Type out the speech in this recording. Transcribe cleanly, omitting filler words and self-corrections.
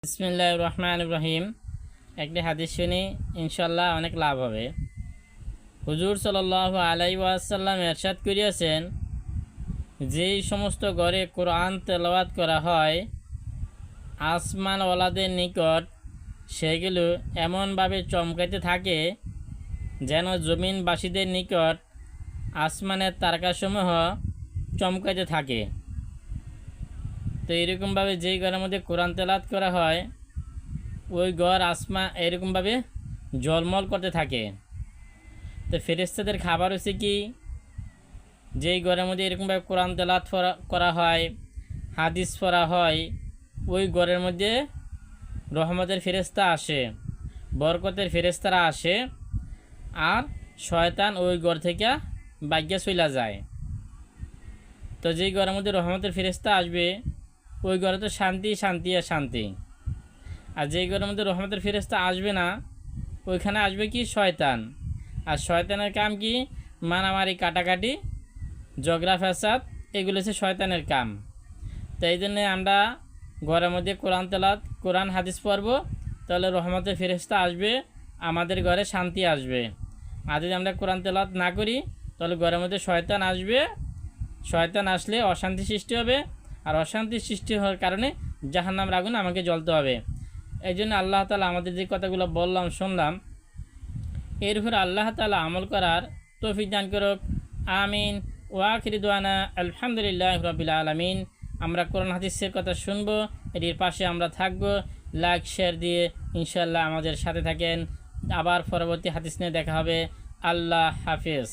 বিসমিল্লাহির রহমানির রহিম। একটি হাদিস শুনি, ইনশাল্লাহ অনেক লাভ হবে। হুজুর সাল্লাল্লাহু আলাইহি ওয়াসাল্লাম ইরশাদ করিয়াছেন, যেই সমস্ত ঘরে কোরআন তেলাওয়াত করা হয় আসমানওয়ালাদের নিকট সেগুলো এমনভাবে চমকাইতে থাকে যেন জমিনবাসীদের নিকট আসমানের তারকাসমূহ চমকাইতে থাকে। তো এরকমভাবে যেই ঘরের মধ্যে কোরআন তেলাওয়াত করা হয় ওই ঘর আসমান এরকমভাবে ঝলমল করতে থাকে। তো ফেরেশতাদের খাবার হচ্ছে কি, যেই ঘরের মধ্যে এরকমভাবে কোরআন তেলাওয়াত করা হয়, হাদিস পড়া হয়, ওই ঘরের মধ্যে রহমতের ফেরেশতা আসে, বরকতের ফেরেশতারা আসে, আর শয়তান ওই ঘর থেকে ভাগ্যে চলে যায়। তো যেই ঘরের মধ্যে রহমতের ফেরেশতা আসবে ওই ঘরে তো শান্তি শান্তি আর শান্তি। আর যেই ঘরের মধ্যে রহমতের ফেরেশতা আসবে না ওইখানে আসবে কি শয়তান। আর শয়তানের কাম কি, মারামারি, কাটাকাটি, ঝগড়া ফ্যাসাদ, এগুলো হচ্ছে শয়তানের কাম। তো এই জন্যে আমরা ঘরের মধ্যে কোরআন তেলাওয়াত, কোরআন হাদিস পড়ব, তাহলে রহমতের ফেরেশতা আসবে, আমাদের ঘরে শান্তি আসবে। আর যদি আমরা কোরআন তেলাওয়াত না করি তাহলে ঘরের মধ্যে শয়তান আসবে, শয়তান আসলে অশান্তি সৃষ্টি হবে, আর অশান্তি সৃষ্টি হওয়ার কারণে জাহান্নামের আগুন আমাকে জ্বলতে হবে। এই জন্য আল্লাহ তাআলা আমাদের যে কথাগুলো বললাম শুনলাম এর উপর আল্লাহ তাআলা আমল করার তৌফিক দান করুক। আমিন। ওয়া আখিরু দুআনা আলহামদুলিল্লাহি রাব্বিল আলামিন। আমরা কোরআন হাদিসের কথা শুনবো, এটির পাশে আমরা থাকবো। লাইক শেয়ার দিয়ে ইনশাআল্লাহ আমাদের সাথে থাকেন। আবার পরবর্তী হাদিস নিয়ে দেখা হবে। আল্লাহ হাফেজ।